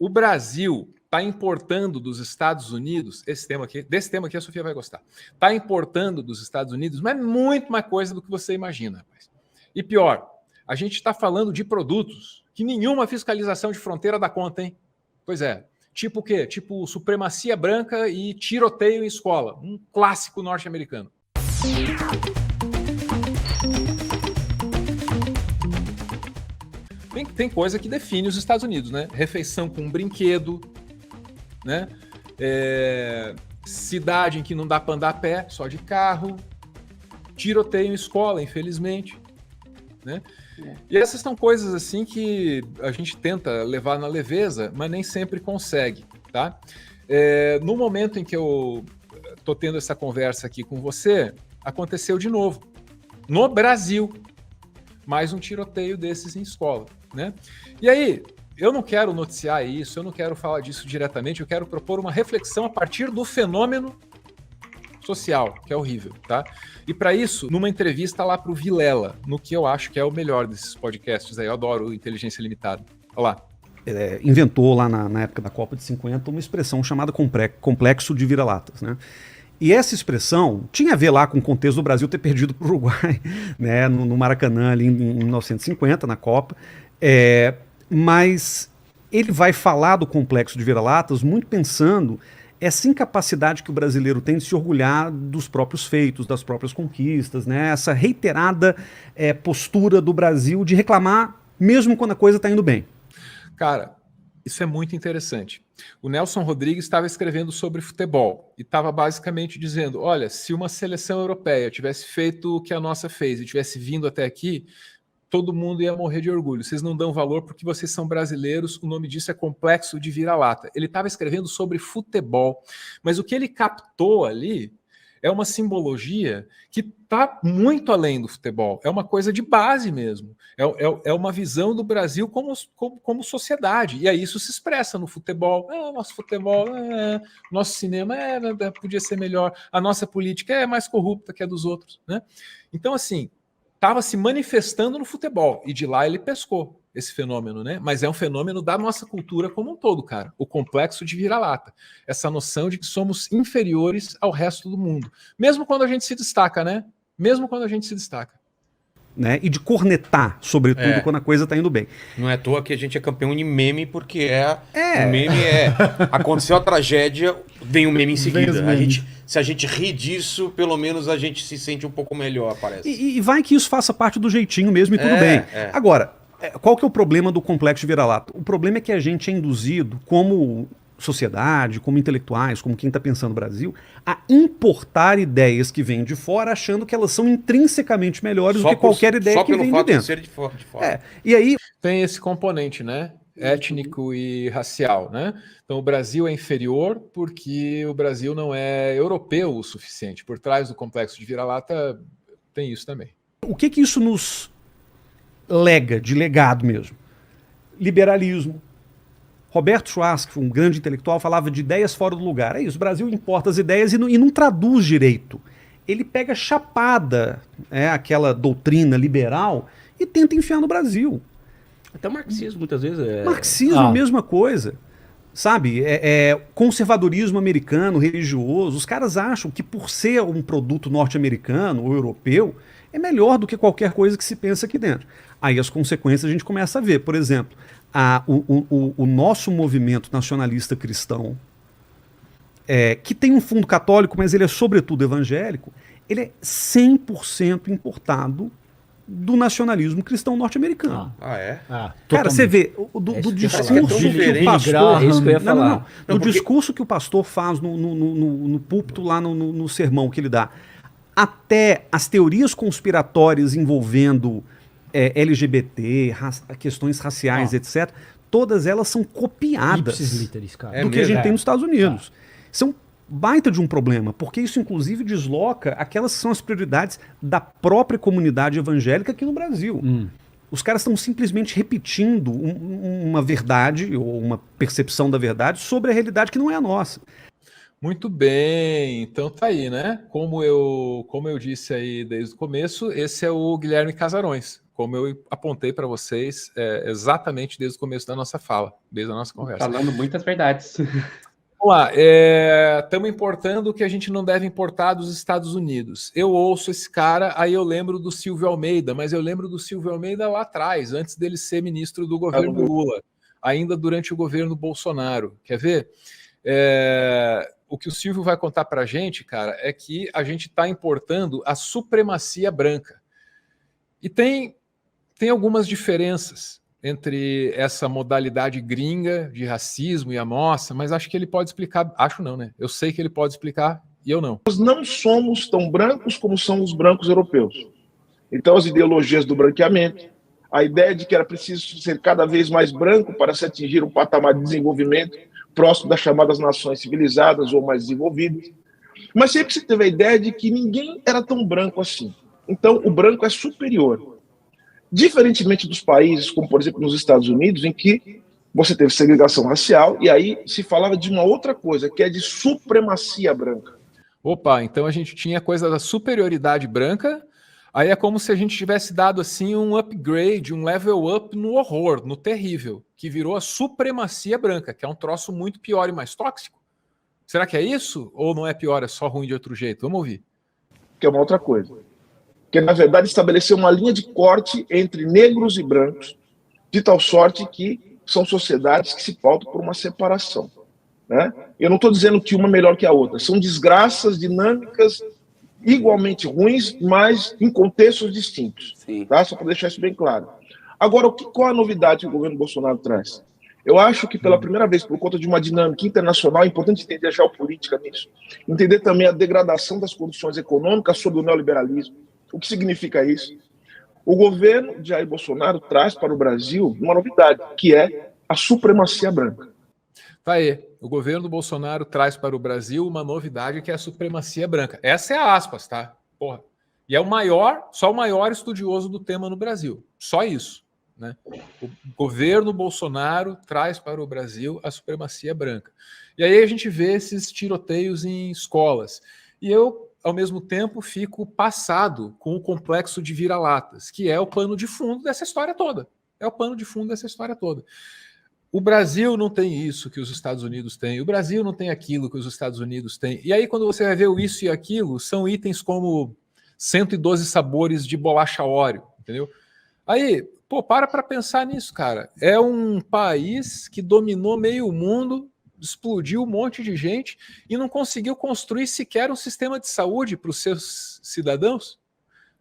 o Brasil está importando dos Estados Unidos, desse tema aqui a Sofia vai gostar, está importando dos Estados Unidos, mas muito mais coisa do que você imagina, rapaz. E pior, a gente está falando de produtos que nenhuma fiscalização de fronteira dá conta, hein? Pois é. Tipo o quê? Tipo supremacia branca e tiroteio em escola. Um clássico norte-americano. Tem coisa que define os Estados Unidos, né? Refeição com um brinquedo, né? Cidade em que não dá para andar a pé, só de carro. Tiroteio em escola, infelizmente. Né? E essas são coisas assim que a gente tenta levar na leveza, mas nem sempre consegue, tá? No momento em que eu tô tendo essa conversa aqui com você, aconteceu de novo, no Brasil, mais um tiroteio desses em escola, né? E aí, eu não quero noticiar isso, eu não quero falar disso diretamente, eu quero propor uma reflexão a partir do fenômeno social, que é horrível, tá? E para isso, numa entrevista lá pro Vilela, no que eu acho que é o melhor desses podcasts aí, eu adoro Inteligência Limitada. Olha lá. Inventou lá na época da Copa de 50 uma expressão chamada complexo de vira-latas, né? E essa expressão tinha a ver lá com o contexto do Brasil ter perdido para o Uruguai, né, no Maracanã ali em 1950, na Copa, mas ele vai falar do complexo de vira-latas muito pensando essa incapacidade que o brasileiro tem de se orgulhar dos próprios feitos, das próprias conquistas, né? Essa reiterada postura do Brasil de reclamar mesmo quando a coisa está indo bem. Cara, isso é muito interessante. O Nelson Rodrigues estava escrevendo sobre futebol e estava basicamente dizendo, olha, se uma seleção europeia tivesse feito o que a nossa fez e tivesse vindo até aqui, todo mundo ia morrer de orgulho. Vocês não dão valor porque vocês são brasileiros, o nome disso é complexo de vira-lata. Ele estava escrevendo sobre futebol, mas o que ele captou ali é uma simbologia que está muito além do futebol. É uma coisa de base mesmo. É uma visão do Brasil como sociedade. E aí isso se expressa no futebol. Nosso futebol, nosso cinema podia ser melhor. A nossa política é mais corrupta que a dos outros, né? Então, assim, estava se manifestando no futebol, e de lá ele pescou esse fenômeno, né? Mas é um fenômeno da nossa cultura como um todo, cara. O complexo de vira-lata. Essa noção de que somos inferiores ao resto do mundo. Mesmo quando a gente se destaca, né? Mesmo quando a gente se destaca. Né? E de cornetar, sobretudo, quando a coisa tá indo bem. Não é à toa que a gente é campeão de meme, porque o meme aconteceu a tragédia, vem o meme em seguida. Se a gente ri disso, pelo menos a gente se sente um pouco melhor, parece. E vai que isso faça parte do jeitinho mesmo e tudo bem. Agora, qual que é o problema do complexo de vira-lata? O problema é que a gente é induzido, como sociedade, como intelectuais, como quem está pensando no Brasil, a importar ideias que vêm de fora, achando que elas são intrinsecamente melhores do que qualquer ideia que vem de dentro. Ser de fora. E aí tem esse componente, né? Étnico e racial, né? Então o Brasil é inferior porque o Brasil não é europeu o suficiente. Por trás do complexo de vira-lata tem isso também. O que isso nos lega, de legado mesmo? Liberalismo. Roberto Schwarz, um grande intelectual, falava de ideias fora do lugar. É isso, o Brasil importa as ideias e não traduz direito. Ele pega chapada, aquela doutrina liberal, e tenta enfiar no Brasil. Até o marxismo, muitas vezes. Marxismo, a mesma coisa. Sabe? Conservadorismo americano, religioso. Os caras acham que por ser um produto norte-americano ou europeu, é melhor do que qualquer coisa que se pensa aqui dentro. Aí as consequências a gente começa a ver. Por exemplo, o nosso movimento nacionalista cristão, que tem um fundo católico, mas ele é sobretudo evangélico, ele é 100% importado do nacionalismo cristão norte-americano. Cara, você vê do discurso que o pastor... É isso que eu ia falar. Do discurso que o pastor faz no púlpito lá no sermão que ele dá, até as teorias conspiratórias envolvendo LGBT, questões raciais, etc., todas elas são copiadas do que a gente tem nos Estados Unidos. São baita de um problema, porque isso inclusive desloca aquelas que são as prioridades da própria comunidade evangélica aqui no Brasil. Os caras estão simplesmente repetindo uma verdade ou uma percepção da verdade sobre a realidade que não é a nossa. Muito bem, então tá aí, né? Como eu disse aí desde o começo, esse é o Guilherme Casarões, como eu apontei para vocês exatamente desde o começo da nossa fala, desde a nossa conversa. Falando muitas verdades. Vamos lá, estamos importando o que a gente não deve importar dos Estados Unidos. Eu ouço esse cara, aí eu lembro do Silvio Almeida, mas eu lembro do Silvio Almeida lá atrás, antes dele ser ministro do governo Lula, ainda durante o governo Bolsonaro. Quer ver? O que o Silvio vai contar para a gente, cara, é que a gente está importando a supremacia branca. E tem algumas diferenças entre essa modalidade gringa de racismo e a nossa, mas acho que ele pode explicar. Acho não, né? Eu sei que ele pode explicar e eu não. Nós não somos tão brancos como são os brancos europeus. Então, as ideologias do branqueamento, a ideia de que era preciso ser cada vez mais branco para se atingir um patamar de desenvolvimento próximo das chamadas nações civilizadas ou mais desenvolvidas. Mas sempre se teve a ideia de que ninguém era tão branco assim. Então, o branco é superior. Diferentemente dos países, como por exemplo nos Estados Unidos, em que você teve segregação racial e aí se falava de uma outra coisa, que é de supremacia branca. Opa, então a gente tinha a coisa da superioridade branca, aí é como se a gente tivesse dado assim um upgrade, um level up no horror, no terrível, que virou a supremacia branca, que é um troço muito pior e mais tóxico. Será que é isso? Ou não é pior, é só ruim de outro jeito? Vamos ouvir. Que é uma outra coisa. Que na verdade estabeleceu uma linha de corte entre negros e brancos, de tal sorte que são sociedades que se pautam por uma separação. Né? Eu não estou dizendo que uma é melhor que a outra, são desgraças dinâmicas igualmente ruins, mas em contextos distintos. Tá? Só para deixar isso bem claro. Agora, qual a novidade que o governo Bolsonaro traz? Eu acho que pela primeira vez, por conta de uma dinâmica internacional, é importante entender a geopolítica nisso, entender também a degradação das condições econômicas sob o neoliberalismo. O que significa isso? O governo de Jair Bolsonaro traz para o Brasil uma novidade, que é a supremacia branca. Tá aí. O governo do Bolsonaro traz para o Brasil uma novidade que é a supremacia branca. Essa é a aspas, tá? Porra. E é só o maior estudioso do tema no Brasil. Só isso. Né? O governo Bolsonaro traz para o Brasil a supremacia branca. E aí a gente vê esses tiroteios em escolas. E eu, ao mesmo tempo, fico passado com o complexo de vira-latas, que é o pano de fundo dessa história toda. É o pano de fundo dessa história toda. O Brasil não tem isso que os Estados Unidos têm, o Brasil não tem aquilo que os Estados Unidos têm. E aí, quando você vai ver o isso e aquilo, são itens como 112 sabores de bolacha Oreo, entendeu? Aí, pô, para pensar nisso, cara. É um país que dominou meio mundo, explodiu um monte de gente e não conseguiu construir sequer um sistema de saúde para os seus cidadãos.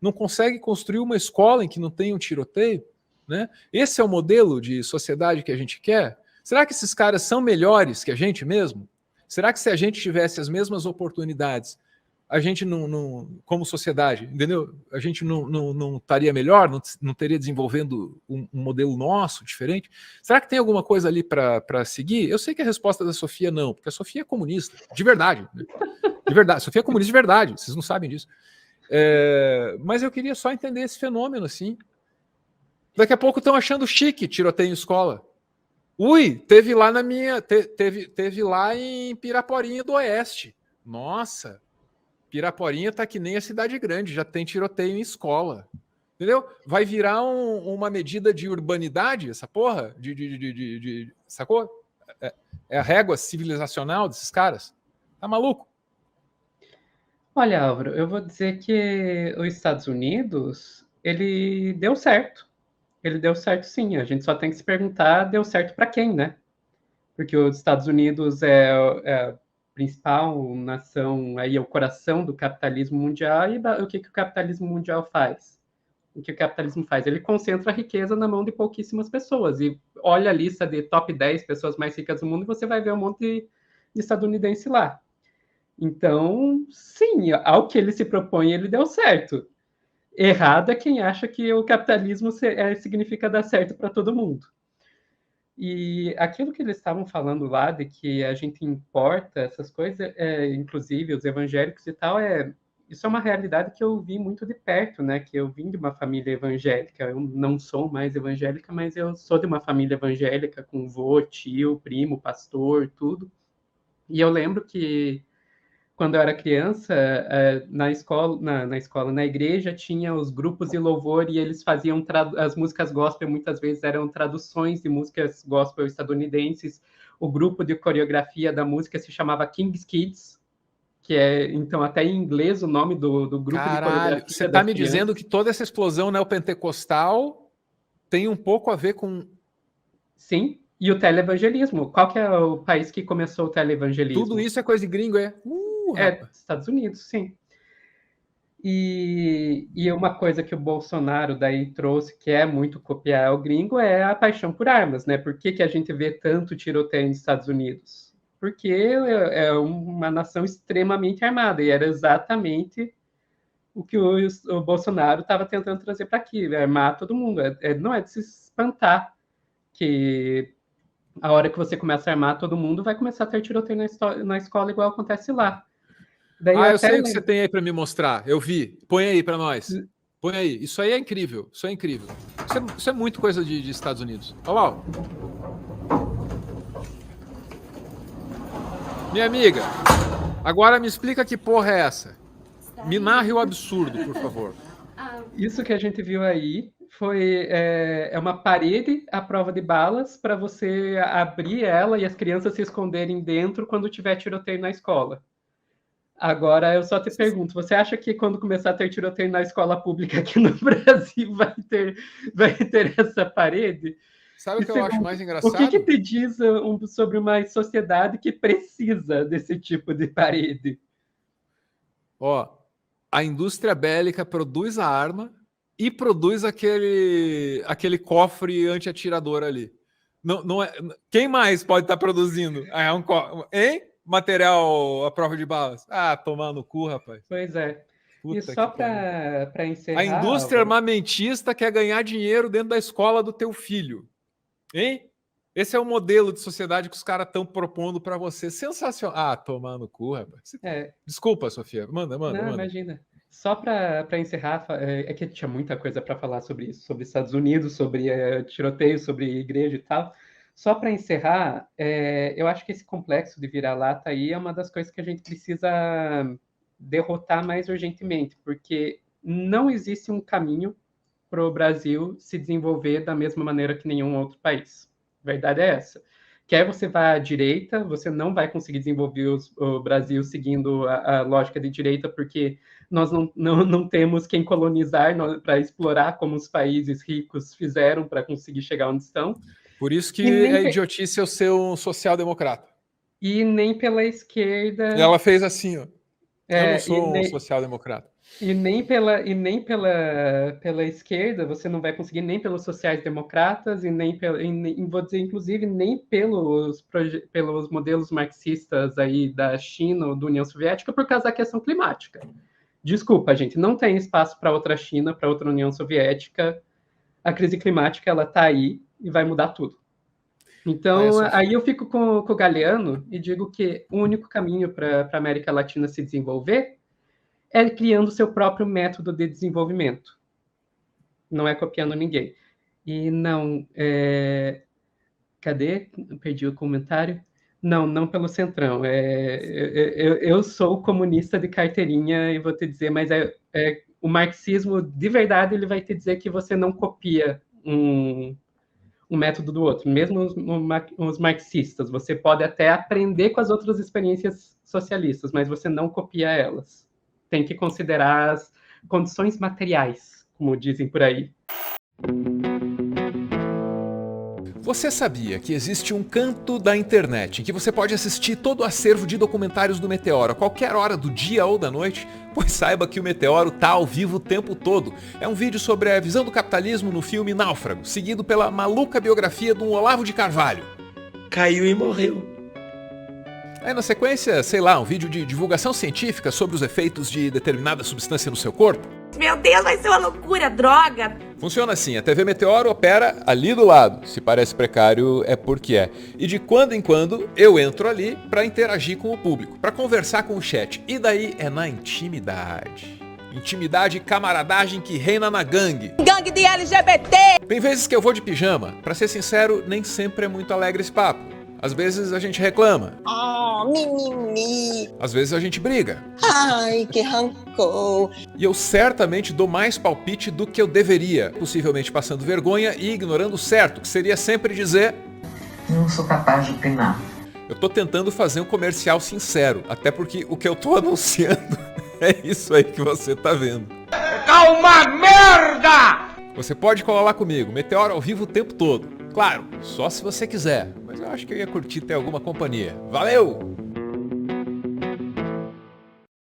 Não consegue construir uma escola em que não tenha um tiroteio. Né? Esse é o modelo de sociedade que a gente quer? Será que esses caras são melhores que a gente mesmo? Será que se a gente tivesse as mesmas oportunidades, a gente não como sociedade, entendeu? A gente não estaria melhor, não teria desenvolvendo um modelo nosso, diferente? Será que tem alguma coisa ali para seguir? Eu sei que a resposta da Sofia não, porque a Sofia é comunista, de verdade. Né? De verdade. A Sofia é comunista de verdade, vocês não sabem disso. Mas eu queria só entender esse fenômeno, assim. Daqui a pouco estão achando chique tiroteio em escola. Ui, teve lá teve lá em Piraporinha do Oeste. Nossa, Piraporinha tá que nem a cidade grande, já tem tiroteio em escola. Entendeu? Vai virar uma medida de urbanidade, essa porra? Sacou? É a régua civilizacional desses caras? Tá maluco? Olha, Álvaro, eu vou dizer que os Estados Unidos, ele deu certo. Ele deu certo, sim. A gente só tem que se perguntar, deu certo para quem, né? Porque os Estados Unidos é a principal nação, aí é o coração do capitalismo mundial. E o que o capitalismo mundial faz? O que o capitalismo faz? Ele concentra a riqueza na mão de pouquíssimas pessoas. E olha a lista de top 10 pessoas mais ricas do mundo e você vai ver um monte de estadunidense lá. Então, sim, ao que ele se propõe, ele deu certo. Errado é quem acha que o capitalismo significa dar certo para todo mundo. E aquilo que eles estavam falando lá, de que a gente importa essas coisas, inclusive os evangélicos e tal, isso é uma realidade que eu vi muito de perto, né? Que eu vim de uma família evangélica. Eu não sou mais evangélica, mas eu sou de uma família evangélica, com vô, tio, primo, pastor, tudo. E eu lembro que quando eu era criança, na igreja, tinha os grupos de louvor e eles faziam as músicas gospel, muitas vezes eram traduções de músicas gospel estadunidenses. O grupo de coreografia da música se chamava King's Kids, que é, então, até em inglês o nome do grupo de coreografia. Você está me dizendo que toda essa explosão neopentecostal tem um pouco a ver com... Sim, e o televangelismo. Qual que é o país que começou o televangelismo? Tudo isso é coisa de gringo, é? Estados Unidos, sim. E uma coisa que o Bolsonaro daí trouxe, que é muito copiar o gringo, é a paixão por armas, né? Por que a gente vê tanto tiroteio nos Estados Unidos? Porque é uma nação extremamente armada, e era exatamente o que o Bolsonaro estava tentando trazer para aqui, armar todo mundo. Não é de se espantar que a hora que você começa a armar todo mundo, vai começar a ter tiroteio na escola, igual acontece lá. Daí eu sei o que você tem aí para me mostrar. Eu vi. Põe aí para nós. Põe aí. Isso aí é incrível. Isso é incrível. Isso é muito coisa de Estados Unidos. Olha lá. Minha amiga, agora me explica que porra é essa. Me narre o absurdo, por favor. Isso que a gente viu aí é uma parede à prova de balas para você abrir ela e as crianças se esconderem dentro quando tiver tiroteio na escola. Agora, eu só te pergunto, você acha que quando começar a ter tiroteio na escola pública aqui no Brasil vai ter essa parede? Sabe o que eu acho mais engraçado? O que te diz sobre uma sociedade que precisa desse tipo de parede? A indústria bélica produz a arma e produz aquele cofre anti-atirador ali. Não é, quem mais pode estar produzindo? Hein? Material à prova de balas. Tomar no cu, rapaz. Pois é. E só para encerrar... A indústria armamentista quer ganhar dinheiro dentro da escola do teu filho. Hein? Esse é o modelo de sociedade que os caras estão propondo para você. Sensacional. Tomar no cu, rapaz. Desculpa, Sofia. Manda. Não, imagina. Só para encerrar, é que tinha muita coisa para falar sobre isso, sobre Estados Unidos, sobre tiroteio, sobre igreja e tal. Só para encerrar, eu acho que esse complexo de vira-lata aí é uma das coisas que a gente precisa derrotar mais urgentemente, porque não existe um caminho para o Brasil se desenvolver da mesma maneira que nenhum outro país. A verdade é essa. Quer você vá à direita, você não vai conseguir desenvolver o Brasil seguindo a lógica de direita, porque nós não temos quem colonizar para explorar como os países ricos fizeram para conseguir chegar onde estão. Por isso que é idiotice eu ser um social-democrata. E nem pela esquerda... Ela fez assim, ó. Eu não sou um social-democrata. E nem pela esquerda, você não vai conseguir nem pelos sociais-democratas e vou dizer, inclusive, nem pelos modelos marxistas aí da China ou da União Soviética por causa da questão climática. Desculpa, gente, não tem espaço para outra China, para outra União Soviética. A crise climática, ela está aí e vai mudar tudo. Então, aí eu fico com o Galeano e digo que o único caminho para a América Latina se desenvolver é criando seu próprio método de desenvolvimento. Não é copiando ninguém. E não... Cadê? Perdi o comentário. Não pelo Centrão. Eu sou comunista de carteirinha e vou te dizer, mas o marxismo, de verdade, ele vai te dizer que você não copia um método do outro. Mesmo os marxistas, você pode até aprender com as outras experiências socialistas, mas você não copia elas. Tem que considerar as condições materiais, como dizem por aí. Você sabia que existe um canto da internet em que você pode assistir todo o acervo de documentários do Meteoro a qualquer hora do dia ou da noite? Pois saiba que o Meteoro tá ao vivo o tempo todo. É um vídeo sobre a visão do capitalismo no filme Náufrago, seguido pela maluca biografia de um Olavo de Carvalho. Caiu e morreu. Aí na sequência, sei lá, um vídeo de divulgação científica sobre os efeitos de determinada substância no seu corpo. Meu Deus, vai ser uma loucura, droga! Funciona assim, a TV Meteoro opera ali do lado. Se parece precário, é porque é. E de quando em quando, eu entro ali para interagir com o público, para conversar com o chat. E daí é na intimidade. Intimidade e camaradagem que reina na gangue. Gangue de LGBT! Tem vezes que eu vou de pijama. Pra ser sincero, nem sempre é muito alegre esse papo. Às vezes a gente reclama. mimimi. Às vezes a gente briga. Ai, que rancor. E eu certamente dou mais palpite do que eu deveria, possivelmente passando vergonha e ignorando o certo, que seria sempre dizer: não sou capaz de opinar. Eu tô tentando fazer um comercial sincero, até porque o que eu tô anunciando é isso aí que você tá vendo. Tá uma merda! Você pode colar lá comigo, Meteoro ao vivo o tempo todo. Claro, só se você quiser, mas eu acho que eu ia curtir ter alguma companhia. Valeu!